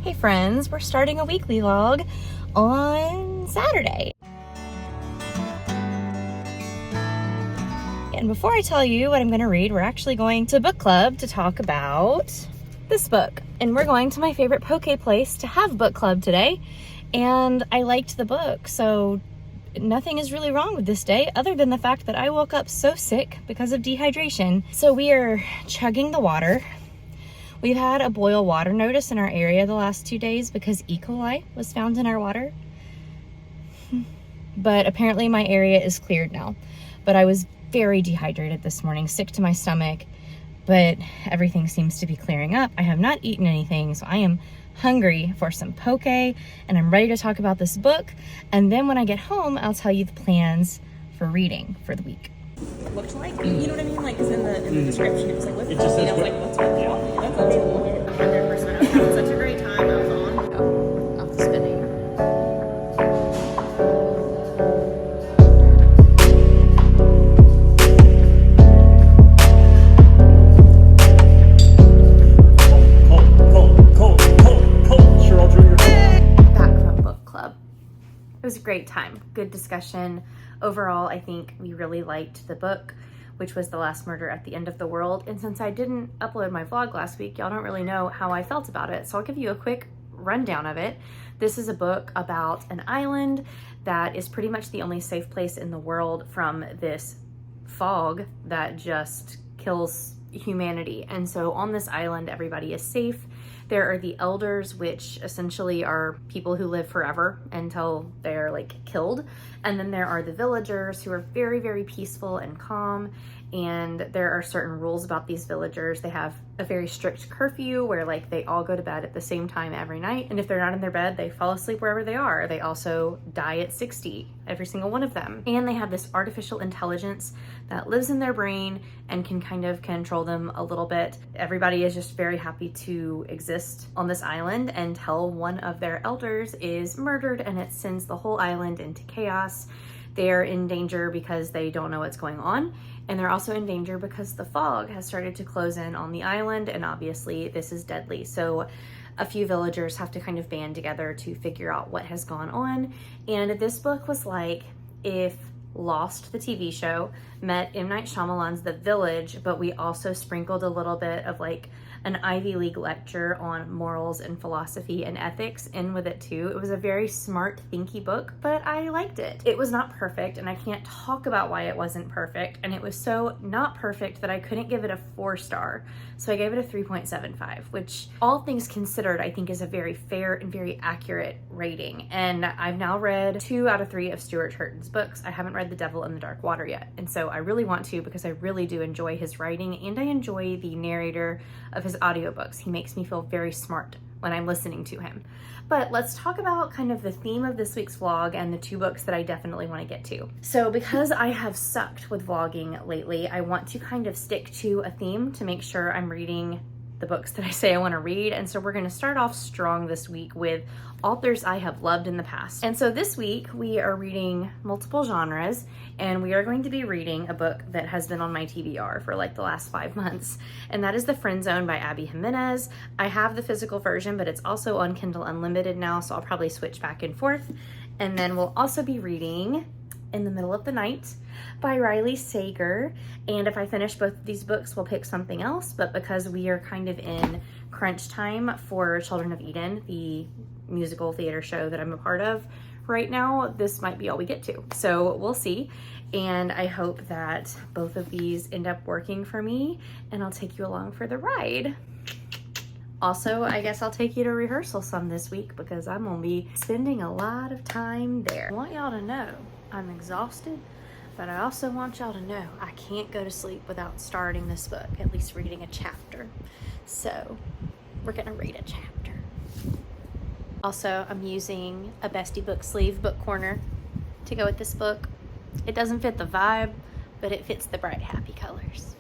Hey friends, we're starting a weekly vlog on Saturday. And before I tell you what I'm gonna read, we're actually going to book club to talk about this book. And we're going to my favorite poke place to have book club today. And I liked the book, so nothing is really wrong with this day other than the fact that I woke up so sick because of dehydration. So we are chugging the water. We've had a boil water notice in our area the last 2 days because E. coli was found in our water. But apparently my area is cleared now. But I was very dehydrated this morning, sick to my stomach, but everything seems to be clearing up. I have not eaten anything, so I am hungry for some poke, and I'm ready to talk about this book. And then when I get home, I'll tell you the plans for reading for the week. Looked like, you know what I mean? Like, it's in the description. It was like, what's the movie? I was like, what's with that? That's absolutely 100%. I was having such a great time. I was on. Off the spinning. Back from book club. It was a great time. Good discussion. Overall, I think we really liked the book, which was The Last Murder at the End of the World. And since I didn't upload my vlog last week, y'all don't really know how I felt about it. So I'll give you a quick rundown of it. This is a book about an island that is pretty much the only safe place in the world from this fog that just kills humanity. And so on this island, everybody is safe. There are the elders, which essentially are people who live forever until they're like killed. And then there are the villagers who are very, very peaceful and calm. And there are certain rules about these villagers. They have a very strict curfew where like they all go to bed at the same time every night. And if they're not in their bed, they fall asleep wherever they are. They also die at 60, every single one of them. And they have this artificial intelligence that lives in their brain and can kind of control them a little bit. Everybody is just very happy to exist on this island until one of their elders is murdered, and it sends the whole island into chaos. They're in danger because they don't know what's going on. And they're also in danger because the fog has started to close in on the island, and obviously this is deadly. So a few villagers have to kind of band together to figure out what has gone on. And this book was like if Lost, the TV show, met M. Night Shyamalan's The Village, but we also sprinkled a little bit of like an Ivy League lecture on morals and philosophy and ethics in with it too. It was a very smart, thinky book, but I liked it. It was not perfect, and I can't talk about why it wasn't perfect, and it was so not perfect that I couldn't give it a 4-star. So I gave it a 3.75, which all things considered, I think is a very fair and very accurate rating. And I've now read 2 out of 3 of Stuart Turton's books. I haven't read The Devil in the Dark Water yet, and so I really want to because I really do enjoy his writing, and I enjoy the narrator of his audiobooks. He makes me feel very smart when I'm listening to him. But let's talk about kind of the theme of this week's vlog and the 2 books that I definitely want to get to. So because I have sucked with vlogging lately, I want to kind of stick to a theme to make sure I'm reading the books that I say I want to read. And so we're going to start off strong this week with authors I have loved in the past. And so this week we are reading multiple genres, and we are going to be reading a book that has been on my TBR for like the last 5 months, and that is The Friend Zone by Abby Jimenez. I have the physical version, but it's also on Kindle Unlimited now, so I'll probably switch back and forth. And then we'll also be reading In the Middle of the Night by Riley Sager. And if I finish both of these books, we'll pick something else. But because we are kind of in crunch time for Children of Eden, the musical theater show that I'm a part of right now, this might be all we get to. So we'll see. And I hope that both of these end up working for me, and I'll take you along for the ride. Also, I guess I'll take you to rehearsal some this week because I'm gonna be spending a lot of time there. I want y'all to know I'm exhausted, but I also want y'all to know I can't go to sleep without starting this book, at least reading a chapter. So we're gonna read a chapter. Also, I'm using a Bestie Book sleeve book corner to go with this book. It doesn't fit the vibe, but it fits the bright, happy colors.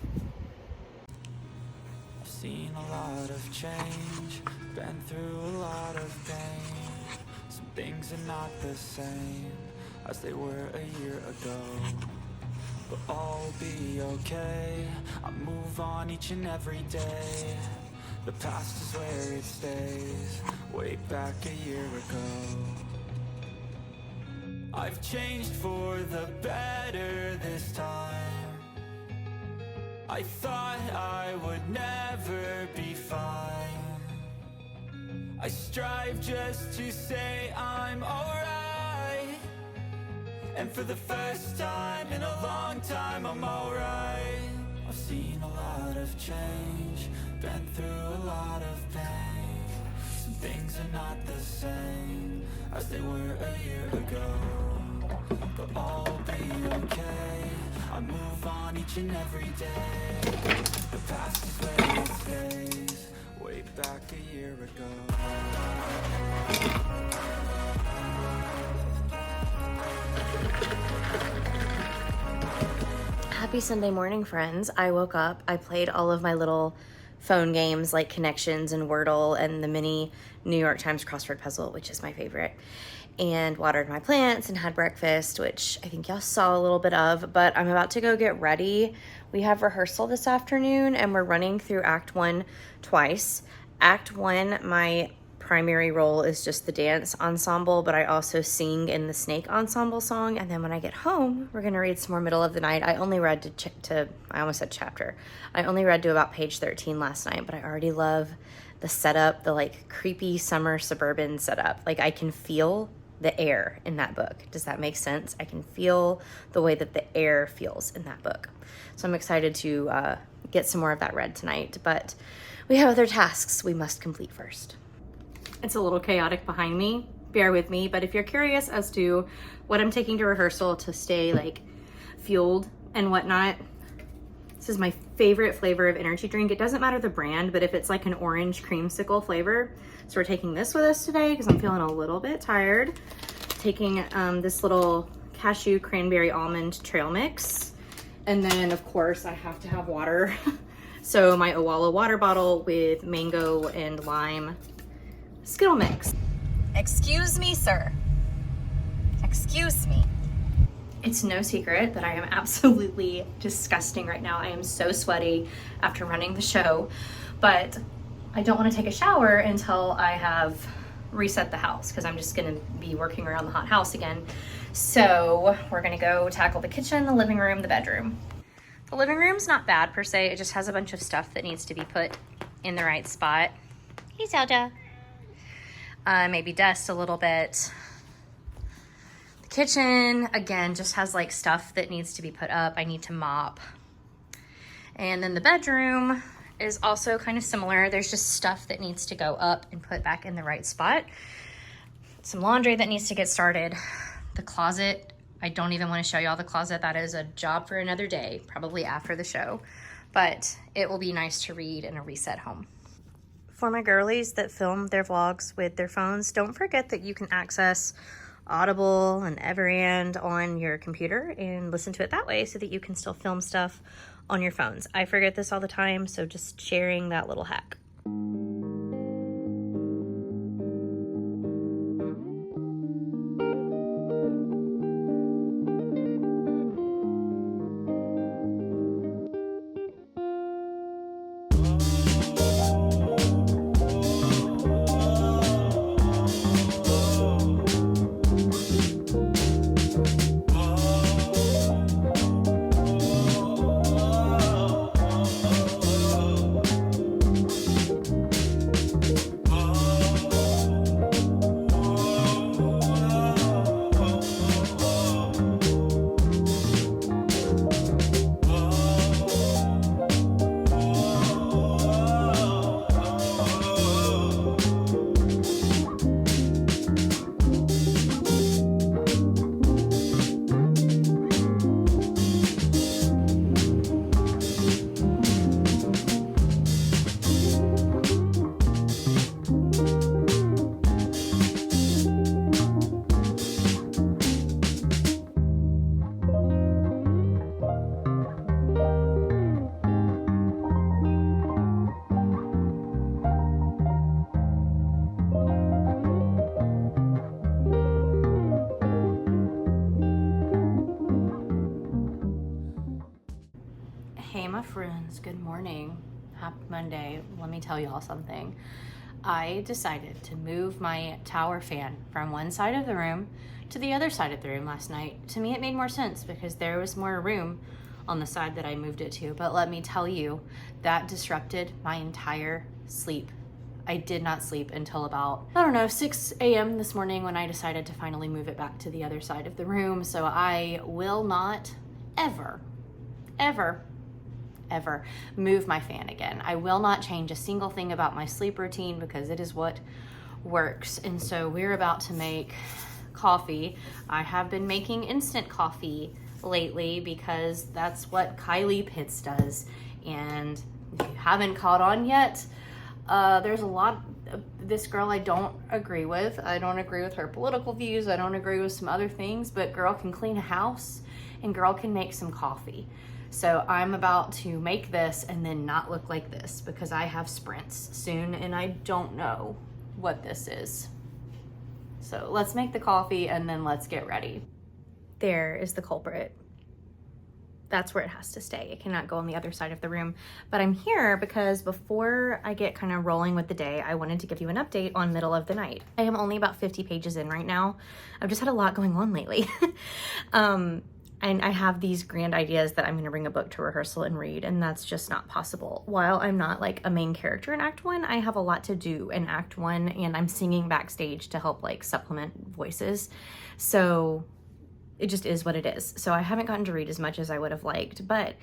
I've seen a lot of change, been through a lot of pain. Some things are not the same as they were a year ago, but all will be okay. I move on each and every day. The past is where it stays. way back a year ago. I've changed for the better this time. I thought I would never be fine. I strive just to say I'm alright. And for the first time in a long time, I'm alright. I've seen a lot of change, been through a lot of pain. Some things are not the same as they were a year ago, but all will be okay. I move on each and every day. The past is where it stays, way back a year ago. Happy Sunday morning, friends. I woke up, I played all of my little phone games like Connections and Wordle and the mini New York Times crossword puzzle, which is my favorite, and watered my plants and had breakfast, which I think y'all saw a little bit of, but I'm about to go get ready. We have rehearsal this afternoon and we're running through Act 1 twice. Act 1, my primary role is just the dance ensemble, but I also sing in the snake ensemble song. And then when I get home, we're going to read some more middle of the night. I only read I almost said chapter. I only read to about page 13 last night, but I already love the setup, the like creepy summer suburban setup. Like I can feel the air in that book. Does that make sense? I can feel the way that the air feels in that book. So I'm excited to get some more of that read tonight, but we have other tasks we must complete first. It's a little chaotic behind me, bear with me, but if you're curious as to what I'm taking to rehearsal to stay like fueled and whatnot, this is my favorite flavor of energy drink. It doesn't matter the brand, but if it's like an orange creamsicle flavor. So we're taking this with us today because I'm feeling a little bit tired. Taking this little cashew cranberry almond trail mix. And then of course I have to have water. So my Owala water bottle with mango and lime Skittle mix. Excuse me, sir. Excuse me. It's no secret that I am absolutely disgusting right now. I am so sweaty after running the show, but I don't want to take a shower until I have reset the house because I'm just going to be working around the hot house again. So we're going to go tackle the kitchen, the living room, the bedroom. The living room's not bad per se. It just has a bunch of stuff that needs to be put in the right spot. Hey, Zelda. Maybe dust a little bit. The kitchen, again, just has like stuff that needs to be put up. I need to mop. And then the bedroom is also kind of similar. There's just stuff that needs to go up and put back in the right spot. Some laundry that needs to get started. The closet, I don't even want to show y'all the closet. That is a job for another day, probably after the show. But it will be nice to read in a reset home. For my girlies that film their vlogs with their phones, don't forget that you can access Audible and Everand on your computer and listen to it that way so that you can still film stuff on your phones. I forget this all the time, so just sharing that little hack. Hey my friends, good morning. Happy Monday. Let me tell y'all something. I decided to move my tower fan from one side of the room to the other side of the room last night. To me, it made more sense because there was more room on the side that I moved it to. But let me tell you, that disrupted my entire sleep. I did not sleep until about, 6 a.m. this morning when I decided to finally move it back to the other side of the room. So I will not ever move my fan again. I will not change a single thing about my sleep routine because it is what works. And so we're about to make coffee. I have been making instant coffee lately because that's what Kylie Pitts does. And if you haven't caught on yet, there's a lot of this girl I don't agree with. I don't agree with her political views. I don't agree with some other things, but girl can clean a house and girl can make some coffee. So I'm about to make this and then not look like this because I have sprints soon and I don't know what this is. So let's make the coffee and then let's get ready. There is the culprit. That's where it has to stay. It cannot go on the other side of the room. But I'm here because before I get kind of rolling with the day, I wanted to give you an update on Middle of the Night. I am only about 50 pages in right now. I've just had a lot going on lately. And I have these grand ideas that I'm going to bring a book to rehearsal and read, and that's just not possible. While I'm not like a main character in Act 1, I have a lot to do in Act 1, and I'm singing backstage to help like supplement voices. So it just is what it is. So I haven't gotten to read as much as I would have liked, but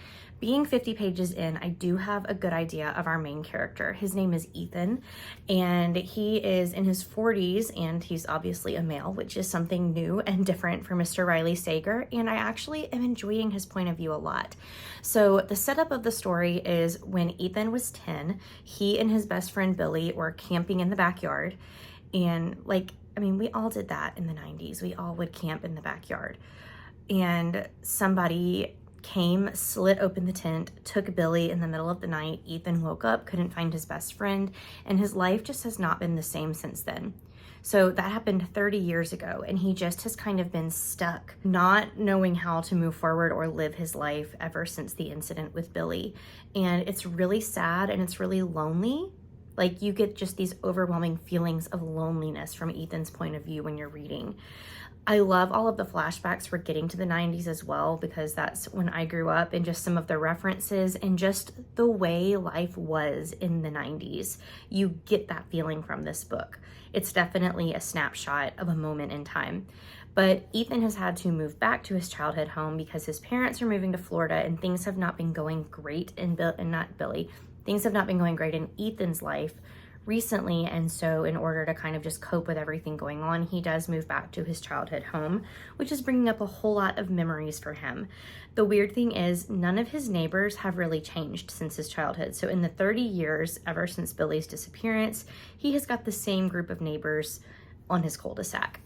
being 50 pages in, I do have a good idea of our main character. His name is Ethan, and he is in his 40s, and he's obviously a male, which is something new and different for Mr. Riley Sager, and I actually am enjoying his point of view a lot. So the setup of the story is when Ethan was 10, he and his best friend Billy were camping in the backyard, and we all did that in the 90s. We all would camp in the backyard. And somebody came, slit open the tent, took Billy in the middle of the night. Ethan woke up, couldn't find his best friend, and his life just has not been the same since then. So that happened 30 years ago, and he just has kind of been stuck, not knowing how to move forward or live his life ever since the incident with Billy. And it's really sad and it's really lonely. Like, you get just these overwhelming feelings of loneliness from Ethan's point of view when you're reading. I love all of the flashbacks we're getting to the 90s as well, because that's when I grew up, and just some of the references and just the way life was in the 90s. You get that feeling from this book. It's definitely a snapshot of a moment in time. But Ethan has had to move back to his childhood home because his parents are moving to Florida, and things have not been going great Things have not been going great in Ethan's life recently, and so in order to kind of just cope with everything going on, he does move back to his childhood home, which is bringing up a whole lot of memories for him. The weird thing is, none of his neighbors have really changed since his childhood. So in the 30 years ever since Billy's disappearance, he has got the same group of neighbors on his cul-de-sac.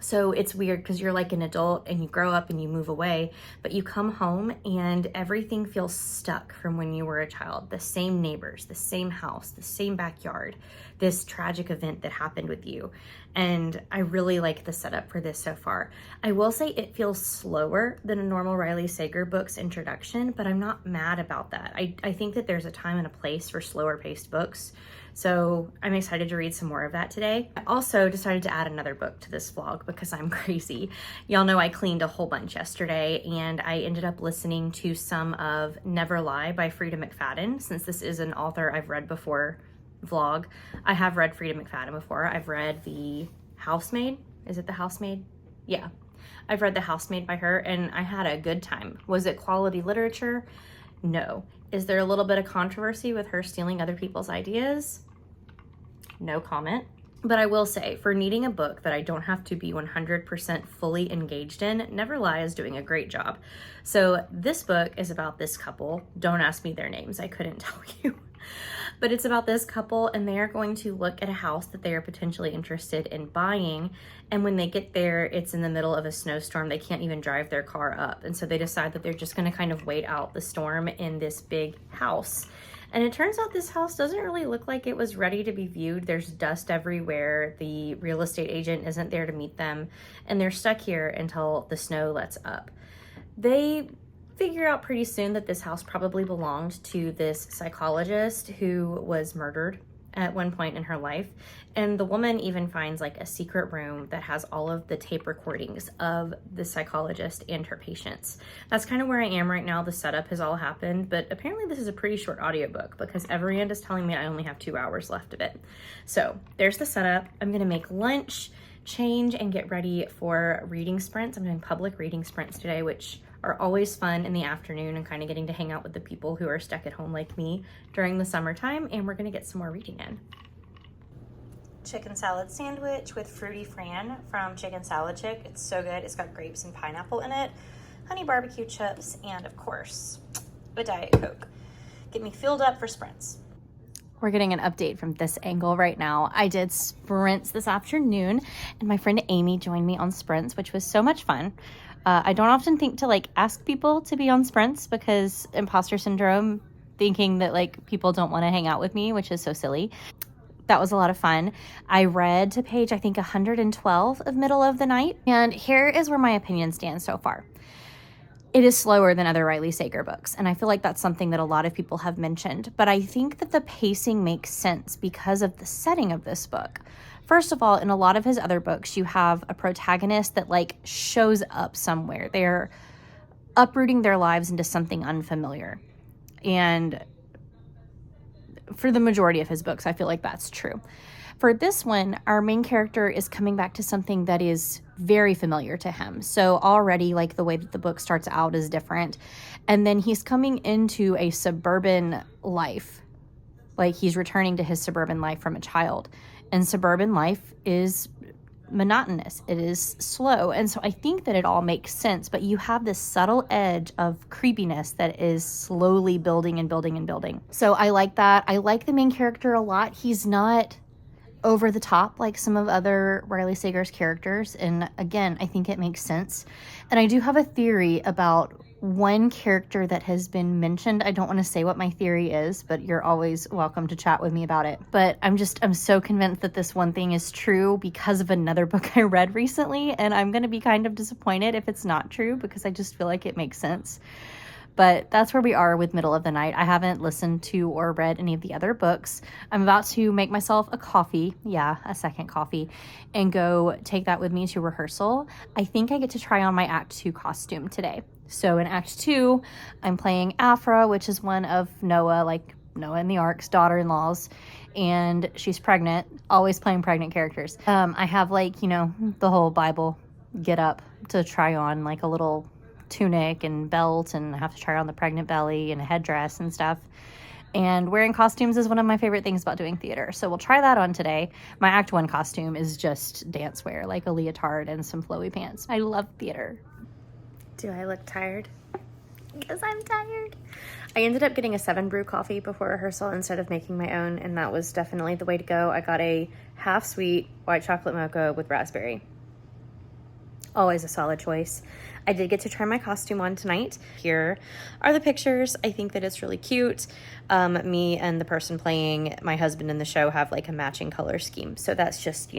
So it's weird because you're like an adult and you grow up and you move away, but you come home and everything feels stuck from when you were a child. The same neighbors, the same house, the same backyard, this tragic event that happened with you. And I really like the setup for this so far. I will say it feels slower than a normal Riley Sager book's introduction, but I'm not mad about that. I think that there's a time and a place for slower paced books. So I'm excited to read some more of that today. I also decided to add another book to this vlog because I'm crazy. Y'all know I cleaned a whole bunch yesterday, and I ended up listening to some of Never Lie by Frida McFadden. Since this is an author I've read before vlog, I have read Frida McFadden before. I've read The Housemaid. Is it The Housemaid? Yeah. I've read The Housemaid by her, and I had a good time. Was it quality literature? No. Is there a little bit of controversy with her stealing other people's ideas? No comment. But I will say, for needing a book that I don't have to be 100% fully engaged in, Never Lie is doing a great job. So this book is about this couple. Don't ask me their names, I couldn't tell you. But it's about this couple, and they are going to look at a house that they are potentially interested in buying. And when they get there, it's in the middle of a snowstorm. They can't even drive their car up. And so they decide that they're just going to kind of wait out the storm in this big house. And it turns out this house doesn't really look like it was ready to be viewed. There's dust everywhere. The real estate agent isn't there to meet them, and they're stuck here until the snow lets up. They figure out pretty soon that this house probably belonged to this psychologist who was murdered at one point in her life. And the woman even finds like a secret room that has all of the tape recordings of the psychologist and her patients. That's kind of where I am right now. The setup has all happened, but apparently this is a pretty short audiobook because Everand is telling me I only have 2 hours left of it. So there's the setup. I'm gonna make lunch, change, and get ready for reading sprints. I'm doing public reading sprints today, which are always fun in the afternoon and kind of getting to hang out with the people who are stuck at home like me during the summertime, and we're gonna get some more reading in. Chicken salad sandwich with Fruity Fran from Chicken Salad Chick. It's so good. It's got grapes and pineapple in it, honey barbecue chips, and of course, a Diet Coke. Get me filled up for sprints. We're getting an update from this angle right now. I did sprints this afternoon, and my friend Amy joined me on sprints, which was so much fun. I don't often think to like ask people to be on sprints because imposter syndrome, thinking that like people don't want to hang out with me, which is so silly. That was a lot of fun. I read to page, I think 112 of Middle of the Night. And here is where my opinion stands so far. It is slower than other Riley Sager books, and I feel like that's something that a lot of people have mentioned, but I think that the pacing makes sense because of the setting of this book. First of all, in a lot of his other books, you have a protagonist that like shows up somewhere. They're uprooting their lives into something unfamiliar. And for the majority of his books, I feel like that's true. For this one, our main character is coming back to something that is very familiar to him. So already, like, the way that the book starts out is different. And then he's coming into a suburban life. Like, he's returning to his suburban life from a child. And suburban life is monotonous. It is slow. And so I think that it all makes sense. But you have this subtle edge of creepiness that is slowly building and building and building. So I like that. I like the main character a lot. He's not over the top like some of other Riley Sager's characters, and again, I think it makes sense. And I do have a theory about one character that has been mentioned. I don't want to say what my theory is, but you're always welcome to chat with me about it. But I'm so convinced that this one thing is true because of another book I read recently, and I'm going to be kind of disappointed if it's not true because I just feel like it makes sense. But that's where we are with Middle of the Night. I haven't listened to or read any of the other books. I'm about to make myself a coffee, a second coffee, and go take that with me to rehearsal. I think I get to try on my Act 2 costume today. So in Act 2, I'm playing Afra, which is one of Noah and the Ark's daughter-in-laws, and she's pregnant, always playing pregnant characters. I have the whole Bible get up to try on, like a little tunic and belt, and I have to try on the pregnant belly and a headdress and stuff. And wearing costumes is one of my favorite things about doing theater. So we'll try that on today. My Act 1 costume is just dance wear, like a leotard and some flowy pants. I love theater. Do I look tired? Because I'm tired. I ended up getting a 7 brew coffee before rehearsal instead of making my own, and that was definitely the way to go. I got a half sweet white chocolate mocha with raspberry. Always a solid choice. I did get to try my costume on tonight. Here are the pictures. I think that it's really cute. Me and the person playing my husband in the show have like a matching color scheme. So that's just,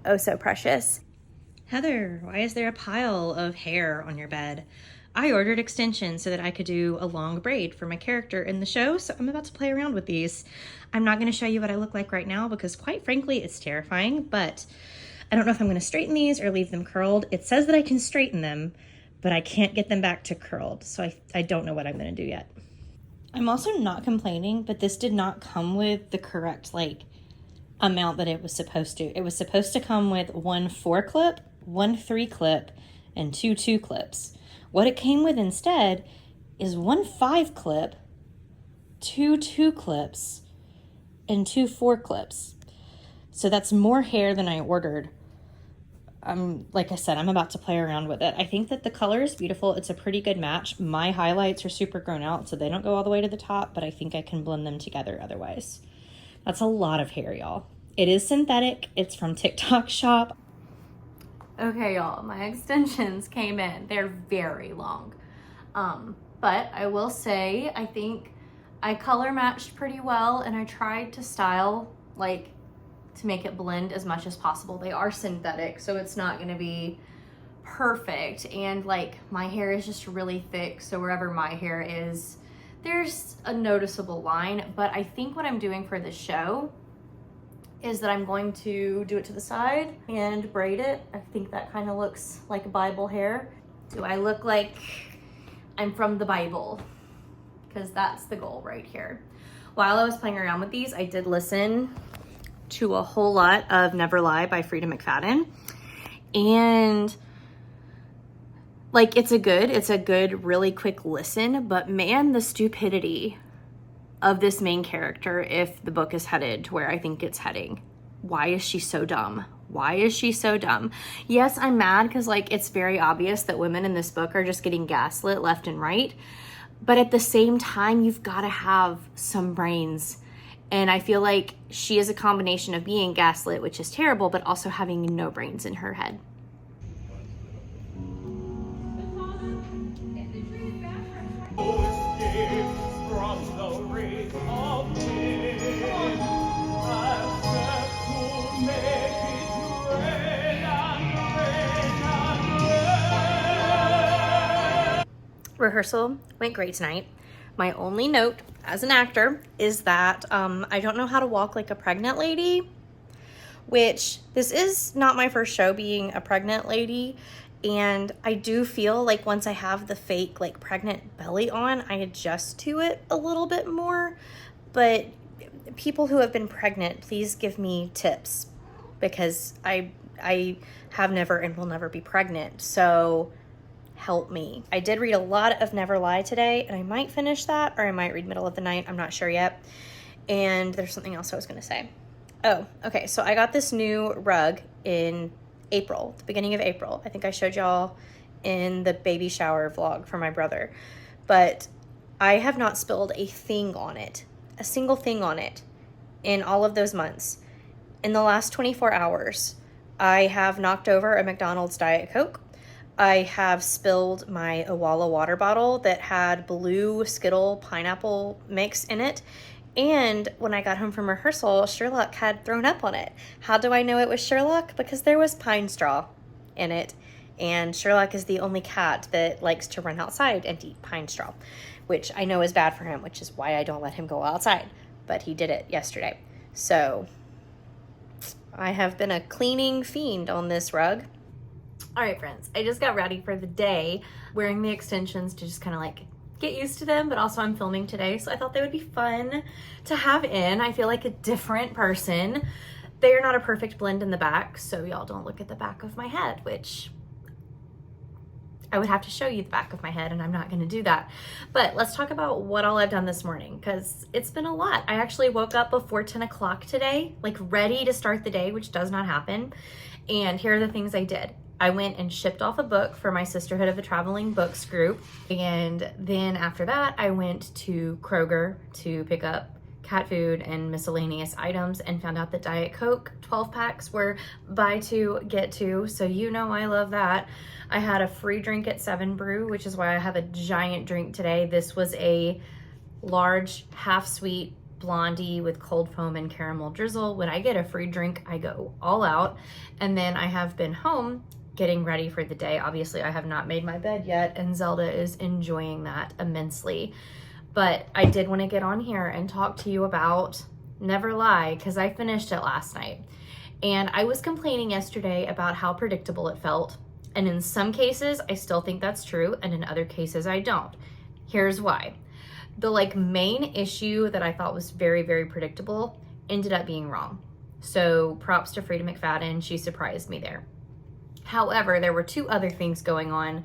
oh so precious. Heather, why is there a pile of hair on your bed? I ordered extensions so that I could do a long braid for my character in the show, so I'm about to play around with these. I'm not going to show you what I look like right now because quite frankly, it's terrifying, but I don't know if I'm going to straighten these or leave them curled. It says that I can straighten them, but I can't get them back to curled, so I don't know what I'm going to do yet. I'm also not complaining, but this did not come with the correct, amount that it was supposed to. It was supposed to come with 1 4 clip, 1 3 clip, and 2 2 clips. What it came with instead is 1 5 clip, 2 2 clips, and 2 4 clips. So that's more hair than I ordered. Like I said, I'm about to play around with it. I think that the color is beautiful. It's a pretty good match. My highlights are super grown out, so they don't go all the way to the top, but I think I can blend them together otherwise. That's a lot of hair, y'all. It is synthetic. It's from TikTok Shop. Okay, y'all, my extensions came in. They're very long. But I will say, I think I color matched pretty well, and I tried to style, to make it blend as much as possible. They are synthetic, so it's not gonna be perfect. And my hair is just really thick, so wherever my hair is, there's a noticeable line. But I think what I'm doing for the show is that I'm going to do it to the side and braid it. I think that kind of looks like Bible hair. Do I look like I'm from the Bible? Because that's the goal right here. While I was playing around with these, I did listen to a whole lot of Never Lie by Frida McFadden. And like, it's a good, really quick listen, but man, the stupidity of this main character, if the book is headed to where I think it's heading. Why is she so dumb? Why is she so dumb? Yes, I'm mad because like it's very obvious that women in this book are just getting gaslit left and right. But at the same time, you've got to have some brains. And I feel like she is a combination of being gaslit, which is terrible, but also having no brains in her head. Rehearsal went great tonight. My only note as an actor is that I don't know how to walk like a pregnant lady, which this is not my first show being a pregnant lady. And I do feel like once I have the fake like pregnant belly on, I adjust to it a little bit more. But people who have been pregnant, please give me tips because I have never and will never be pregnant. So help me. I did read a lot of Never Lie today, and I might finish that, or I might read Middle of the Night. I'm not sure yet. And there's something else I was going to say. Oh, okay. So I got this new rug in April, the beginning of April. I think I showed y'all in the baby shower vlog for my brother. But I have not spilled a thing on it, a single thing on it in all of those months. In the last 24 hours, I have knocked over a McDonald's Diet Coke. I have spilled my Owala water bottle that had blue Skittle pineapple mix in it. And when I got home from rehearsal, Sherlock had thrown up on it. How do I know it was Sherlock? Because there was pine straw in it. And Sherlock is the only cat that likes to run outside and eat pine straw, which I know is bad for him, which is why I don't let him go outside. But he did it yesterday. So I have been a cleaning fiend on this rug. All right, friends, I just got ready for the day, wearing the extensions to just kind of like get used to them, but also I'm filming today, so I thought they would be fun to have in. I feel like a different person. They are not a perfect blend in the back, so y'all don't look at the back of my head, which I would have to show you the back of my head, and I'm not going to do that. But let's talk about what all I've done this morning, because it's been a lot. I actually woke up before 10 o'clock today, like ready to start the day, which does not happen. And here are the things I did. I went and shipped off a book for my Sisterhood of the Traveling Books group. And then after that, I went to Kroger to pick up cat food and miscellaneous items and found out that Diet Coke 12 packs were buy two, get two. So you know I love that. I had a free drink at 7 Brew, which is why I have a giant drink today. This was a large half sweet blondie with cold foam and caramel drizzle. When I get a free drink, I go all out. And then I have been home getting ready for the day. Obviously, I have not made my bed yet, and Zelda is enjoying that immensely. But I did want to get on here and talk to you about Never Lie, because I finished it last night. And I was complaining yesterday about how predictable it felt. And in some cases, I still think that's true, and in other cases, I don't. Here's why. The main issue that I thought was very, very predictable ended up being wrong. So props to Frida McFadden, she surprised me there. However, there were 2 other things going on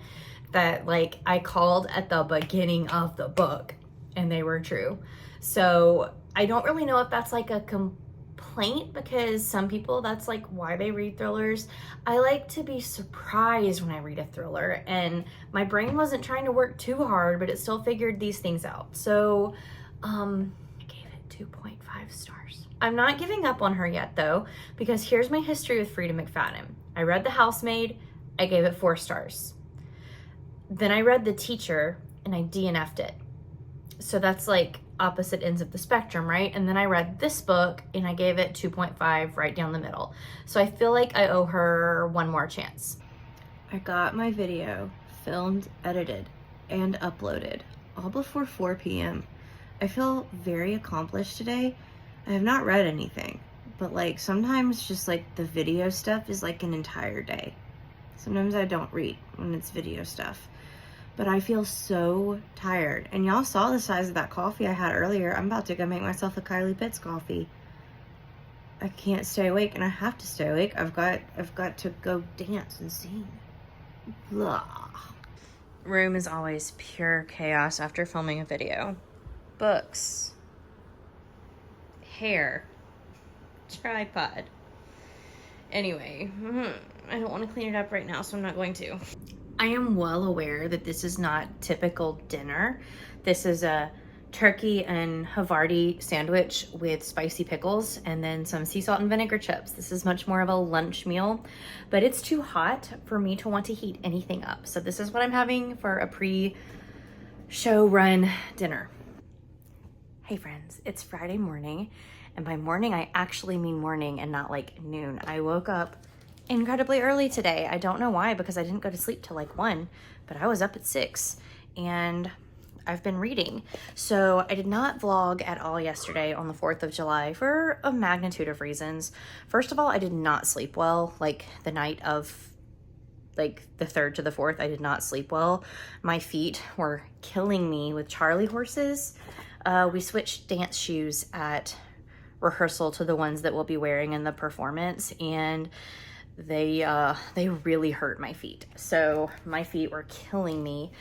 that I called at the beginning of the book, and they were true. So I don't really know if that's a complaint, because some people, that's why they read thrillers. I like to be surprised when I read a thriller, and my brain wasn't trying to work too hard, but it still figured these things out. So I gave it 2.5 stars. I'm not giving up on her yet though, because here's my history with Frida McFadden. I read The Housemaid, I gave it 4 stars. Then I read The Teacher and I DNF'd it. So that's opposite ends of the spectrum, right? And then I read this book and I gave it 2.5 right down the middle. So I feel like I owe her one more chance. I got my video filmed, edited, and uploaded all before 4 p.m. I feel very accomplished today. I have not read anything, but like sometimes just like the video stuff is like an entire day. Sometimes I don't read when it's video stuff, but I feel so tired. And y'all saw the size of that coffee I had earlier. I'm about to go make myself a Kylie Pitts coffee. I can't stay awake, and I have to stay awake. I've got to go dance and sing. Blah. Room is always pure chaos after filming a video. Books, hair, tripod. Anyway, I don't want to clean it up right now, so I'm not going to. I am well aware that this is not typical dinner. This is a turkey and Havarti sandwich with spicy pickles and then some sea salt and vinegar chips. This is much more of a lunch meal, but it's too hot for me to want to heat anything up. So this is what I'm having for a pre-show run dinner. Hey friends, it's Friday morning, and by morning I actually mean morning and not like noon. I woke up incredibly early today. I don't know why, because I didn't go to sleep till like 1, but I was up at 6 and I've been reading. So I did not vlog at all yesterday on the 4th of July for a magnitude of reasons. First of all, I did not sleep well. Like the night of like the 3rd to the 4th, I did not sleep well. My feet were killing me with Charlie horses. We switched dance shoes at rehearsal to the ones that we'll be wearing in the performance, and they really hurt my feet. So my feet were killing me,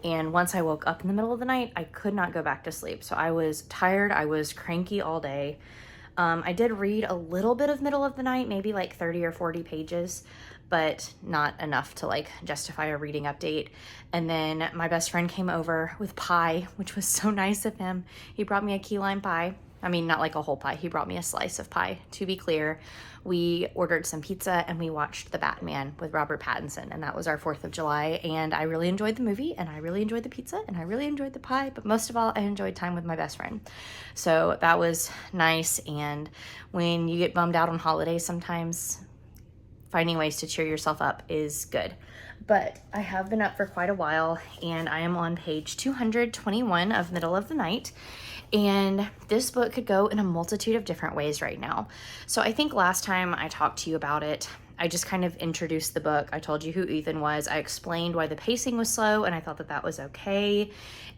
and once I woke up in the middle of the night, I could not go back to sleep. So I was tired, I was cranky all day. I did read a little bit of middle of the night, maybe like 30 or 40 pages, but not enough to like justify a reading update. And then my best friend came over with pie, which was so nice of him. He brought me a key lime pie. I mean, not like a whole pie. He brought me a slice of pie. To be clear, we ordered some pizza and we watched The Batman with Robert Pattinson, and that was our 4th of July. And I really enjoyed the movie, and I really enjoyed the pizza, and I really enjoyed the pie, but most of all, I enjoyed time with my best friend. So that was nice. And when you get bummed out on holidays, sometimes finding ways to cheer yourself up is good. But I have been up for quite a while, and I am on page 221 of Middle of the Night. And this book could go in a multitude of different ways right now. So I think last time I talked to you about it, I just kind of introduced the book. I told you who Ethan was. I explained why the pacing was slow, and I thought that that was okay.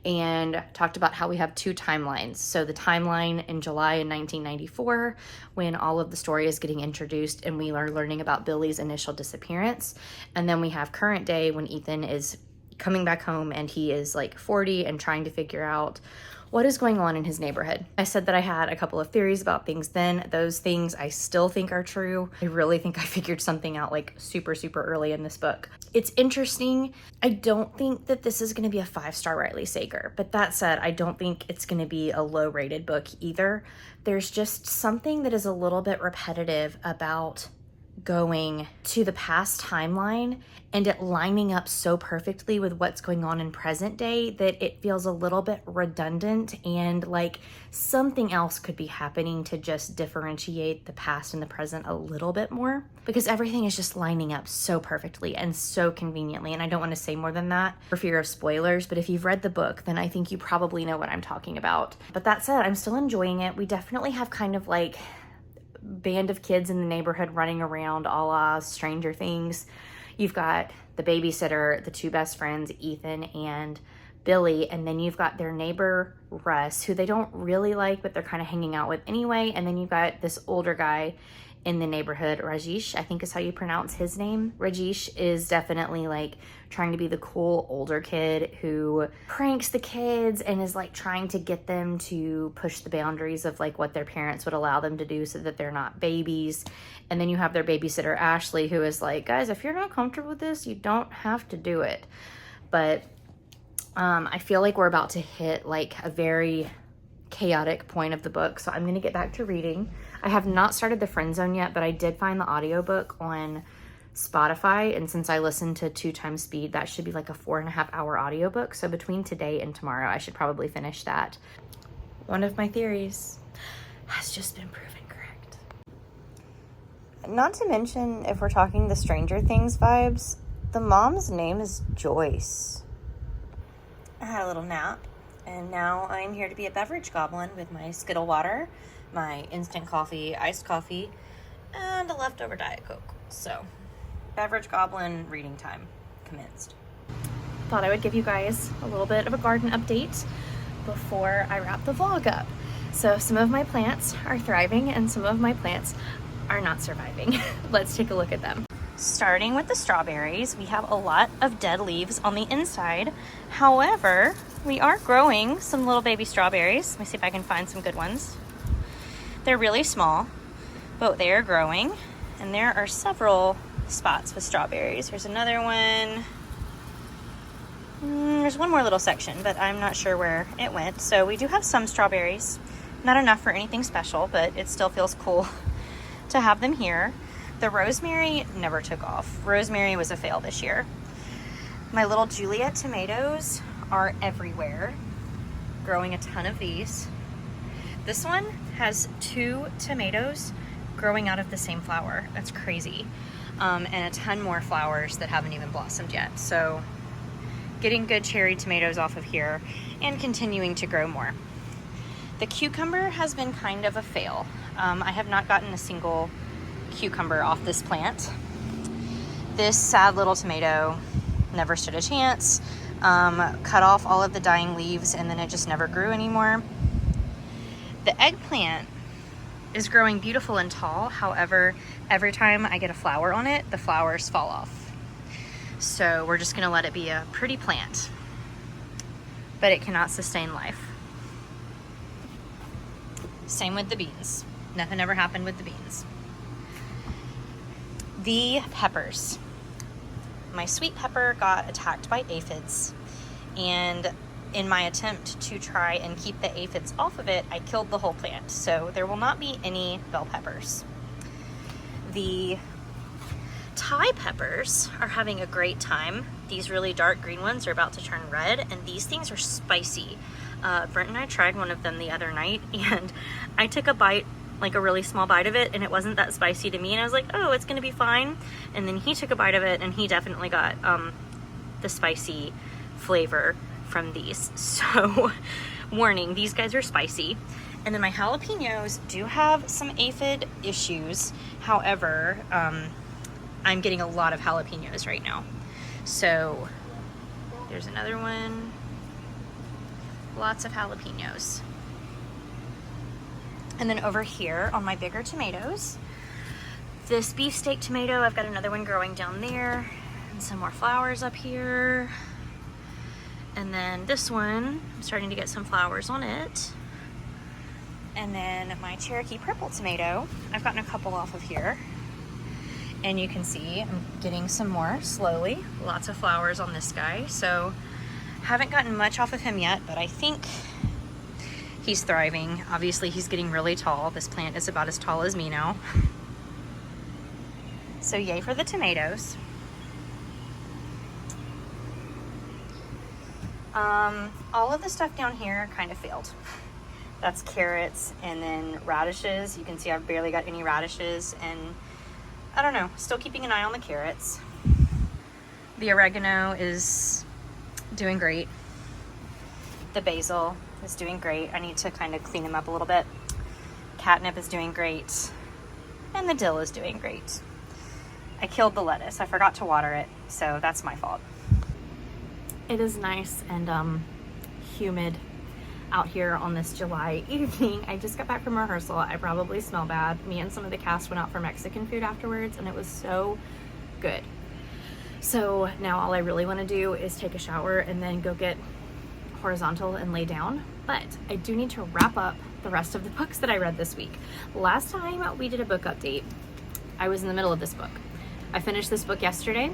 And talked about how we have 2 timelines. So the timeline in July in 1994, when all of the story is getting introduced and we are learning about Billy's initial disappearance. And then we have current day when Ethan is coming back home and he is like 40 and trying to figure out what is going on in his neighborhood. I said that I had a couple of theories about things then. Those things I still think are true. I really think I figured something out like super early in this book. It's interesting. I don't think that this is going to be a 5-star Riley Sager, but that said, I don't think it's going to be a low rated book either. There's just something that is a little bit repetitive about going to the past timeline and it lining up so perfectly with what's going on in present day that it feels a little bit redundant, and like something else could be happening to just differentiate the past and the present a little bit more, because everything is just lining up so perfectly and so conveniently. And I don't want to say more than that for fear of spoilers, but if you've read the book, then I think you probably know what I'm talking about. But that said, I'm still enjoying it. We definitely have kind of like band of kids in the neighborhood running around a la Stranger Things. You've got the babysitter, the 2 best friends, Ethan and Billy, and then you've got their neighbor Russ, who they don't really like, but they're kind of hanging out with anyway. And then you've got this older guy in the neighborhood, Rajesh, I think is how you pronounce his name. Rajesh is definitely like trying to be the cool older kid who pranks the kids and is like trying to get them to push the boundaries of like what their parents would allow them to do so that they're not babies. And then you have their babysitter, Ashley, who is like, guys, if you're not comfortable with this, you don't have to do it. But I feel like we're about to hit like a very chaotic point of the book, so I'm going to get back to reading. I have not started The Friend Zone yet, but I did find the audiobook on Spotify, and since I listened to 2 times speed, that should be like a 4.5-hour audiobook. So between today and tomorrow, I should probably finish that. One of my theories has just been proven correct. Not to mention, if we're talking the Stranger Things vibes, the mom's name is Joyce. I had a little nap, and now I'm here to be a beverage goblin with my Skittle water, my instant coffee, iced coffee, and a leftover Diet Coke. So, beverage goblin reading time commenced. Thought I would give you guys a little bit of a garden update before I wrap the vlog up. So some of my plants are thriving and some of my plants are not surviving. Let's take a look at them. Starting with the strawberries, we have a lot of dead leaves on the inside. However, we are growing some little baby strawberries. Let me see if I can find some good ones. They're really small, but they are growing, and there are several spots with strawberries. There's another one. There's one more little section, but I'm not sure where it went. So we do have some strawberries. Not enough for anything special, but it still feels cool to have them here. The rosemary never took off. Rosemary was a fail this year. My little Juliet tomatoes are everywhere, growing a ton of these. This one has 2 tomatoes growing out of the same flower. That's crazy. And a ton more flowers that haven't even blossomed yet. So getting good cherry tomatoes off of here and continuing to grow more. The cucumber has been kind of a fail. I have not gotten a single cucumber off this plant. This sad little tomato never stood a chance. Cut off all of the dying leaves and then it just never grew anymore. The eggplant is growing beautiful and tall. However, every time I get a flower on it, the flowers fall off. So we're just gonna let it be a pretty plant, but it cannot sustain life. Same with the beans. Nothing ever happened with the beans. The peppers. My sweet pepper got attacked by aphids, and in my attempt to try and keep the aphids off of it, I killed the whole plant. So there will not be any bell peppers. The Thai peppers are having a great time. These really dark green ones are about to turn red, and these things are spicy. Brent and I tried one of them the other night, and I took a bite, like a really small bite of it, and it wasn't that spicy to me, and I was like, oh, it's gonna be fine. And then he took a bite of it, and he definitely got the spicy flavor from these. So warning, these guys are spicy. And then my jalapenos do have some aphid issues. However, I'm getting a lot of jalapenos right now. So there's another one. Lots of jalapenos. And then over here on my bigger tomatoes, this beefsteak tomato, I've got another one growing down there, and some more flowers up here. And then this one, I'm starting to get some flowers on it. And then my Cherokee purple tomato, I've gotten a couple off of here. And you can see I'm getting some more slowly. Lots of flowers on this guy. So haven't gotten much off of him yet, but I think he's thriving. Obviously he's getting really tall. This plant is about as tall as me now. So yay for the tomatoes. All of the stuff down here kind of failed. That's carrots and then radishes. You can see I've barely got any radishes, and I don't know, still keeping an eye on the carrots. The oregano is doing great. The basil is doing great. I need to kind of clean them up a little bit. Catnip is doing great. And the dill is doing great. I killed the lettuce. I forgot to water it, so that's my fault. It is nice and humid out here on this July evening. I just got back from rehearsal. I probably smell bad. Me and some of the cast went out for Mexican food afterwards, and it was so good. So now all I really want to do is take a shower and then go get horizontal and lay down. But I do need to wrap up the rest of the books that I read this week. Last time we did a book update, I was in the middle of this book. I finished this book yesterday,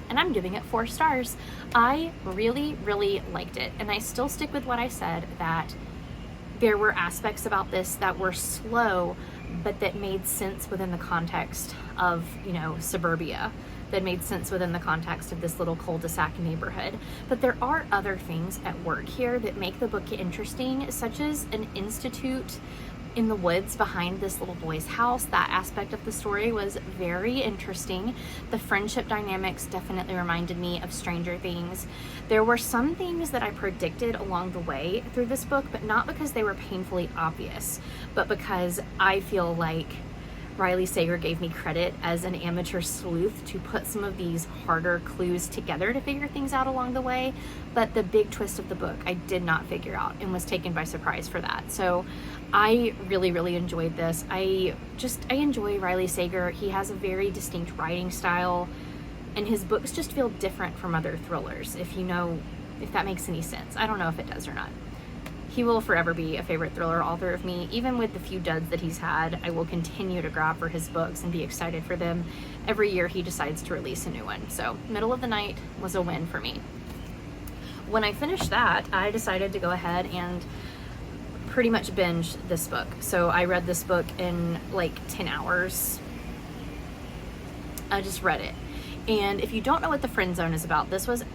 and I'm giving it 4 stars. I really, really liked it. And I still stick with what I said, that there were aspects about this that were slow, but that made sense within the context of, you know, suburbia, that made sense within the context of this little cul-de-sac neighborhood. But there are other things at work here that make the book interesting, such as an institute in the woods behind this little boy's house. That aspect of the story was very interesting. The friendship dynamics definitely reminded me of Stranger Things. There were some things that I predicted along the way through this book, but not because they were painfully obvious, but because I feel like Riley Sager gave me credit as an amateur sleuth to put some of these harder clues together to figure things out along the way. But the big twist of the book I did not figure out and was taken by surprise for that. So I really, really enjoyed this. I enjoy Riley Sager. He has a very distinct writing style, and his books just feel different from other thrillers, if that makes any sense. I don't know if it does or not. He will forever be a favorite thriller author of me. Even with the few duds that he's had, I will continue to grab for his books and be excited for them every year he decides to release a new one. So Middle of the Night was a win for me. When I finished that, I decided to go ahead and pretty much binge this book. So I read this book in like 10 hours. I just read it. And if you don't know what The Friend Zone is about, this was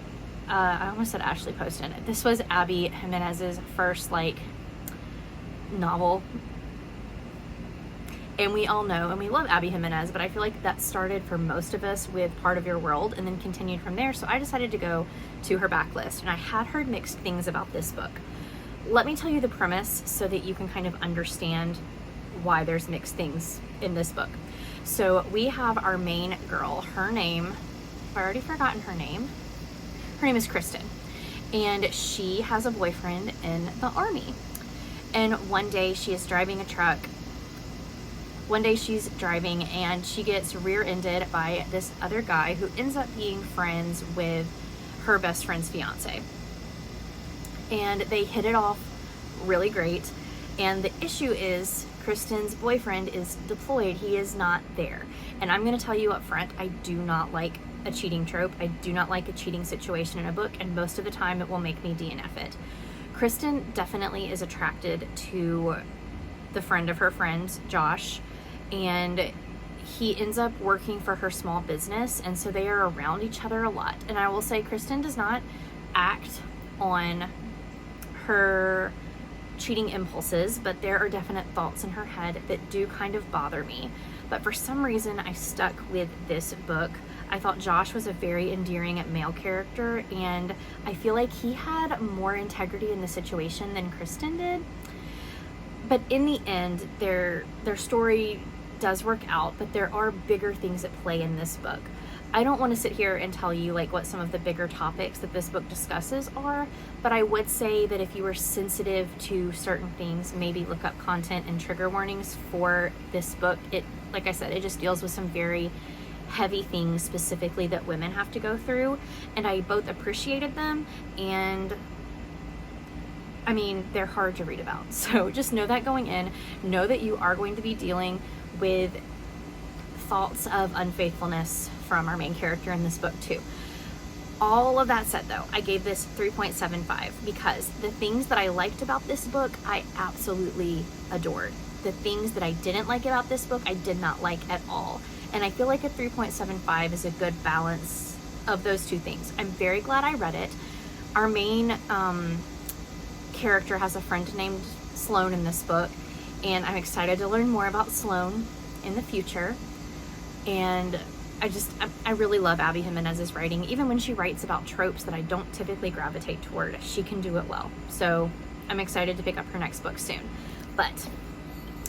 I almost said Ashley Poston. This was Abby Jimenez's first novel. And we all know, and we love Abby Jimenez, but I feel like that started for most of us with Part of Your World and then continued from there. So I decided to go to her backlist, and I had heard mixed things about this book. Let me tell you the premise so that you can kind of understand why there's mixed things in this book. So we have our main girl. Her name, I've already forgotten her name. Her name is Kristen, and she has a boyfriend in the army. And one day she's driving and she gets rear-ended by this other guy who ends up being friends with her best friend's fiance. And they hit it off really great. And the issue is Kristen's boyfriend is deployed. He is not there. And I'm going to tell you up front, I do not like a cheating trope. I do not like a cheating situation in a book, and most of the time it will make me DNF it. Kristen definitely is attracted to the friend of her friend, Josh, and he ends up working for her small business, and so they are around each other a lot. And I will say Kristen does not act on her cheating impulses, but there are definite thoughts in her head that do kind of bother me. But for some reason I stuck with this book. I thought Josh was a very endearing male character, and I feel like he had more integrity in the situation than Kristen did. But in the end, their story does work out, but there are bigger things at play in this book. I don't want to sit here and tell you what some of the bigger topics that this book discusses are, but I would say that if you are sensitive to certain things, maybe look up content and trigger warnings for this book. Like I said, it just deals with some very heavy things specifically that women have to go through, and I both appreciated them, and I mean, they're hard to read about. So just know that going in. Know that you are going to be dealing with thoughts of unfaithfulness from our main character in this book too. All of that said though, I gave this 3.75 because the things that I liked about this book, I absolutely adored. The things that I didn't like about this book, I did not like at all. And I feel like a 3.75 is a good balance of those two things. I'm very glad I read it. Our main character has a friend named Sloan in this book, and I'm excited to learn more about Sloan in the future. And I really love Abby Jimenez's writing. Even when she writes about tropes that I don't typically gravitate toward, she can do it well. So I'm excited to pick up her next book soon. But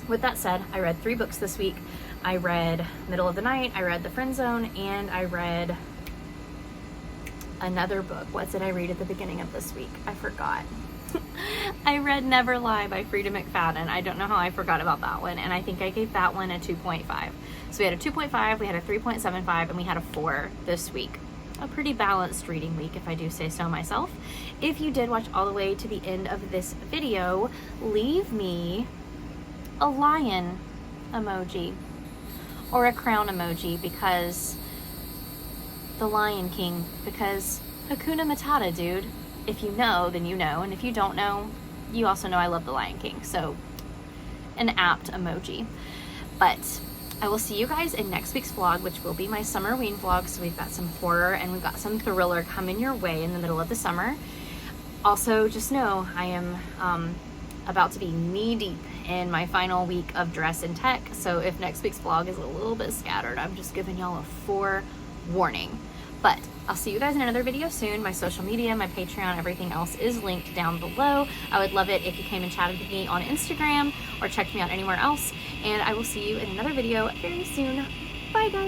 with that said, I read 3 books this week. I read Middle of the Night, I read The Friend Zone, and I read another book. What did I read at the beginning of this week? I forgot. I read Never Lie by Frida McFadden. I don't know how I forgot about that one, and I think I gave that one a 2.5. So we had a 2.5, we had a 3.75, and we had a 4 this week. A pretty balanced reading week, if I do say so myself. If you did watch all the way to the end of this video, leave me a lion emoji or a crown emoji, because the Lion King, because Hakuna Matata, dude. If you know, then you know, and if you don't know, you also know I love the Lion King. So an apt emoji. But I will see you guys in next week's vlog, which will be my Summerween vlog. So we've got some horror and we've got some thriller coming your way in the middle of the summer. Also, just know I am about to be knee deep in my final week of dress and tech. So if next week's vlog is a little bit scattered, I'm just giving y'all a forewarning. But I'll see you guys in another video soon. My social media, my Patreon, everything else is linked down below. I would love it if you came and chatted with me on Instagram or checked me out anywhere else. And I will see you in another video very soon. Bye guys.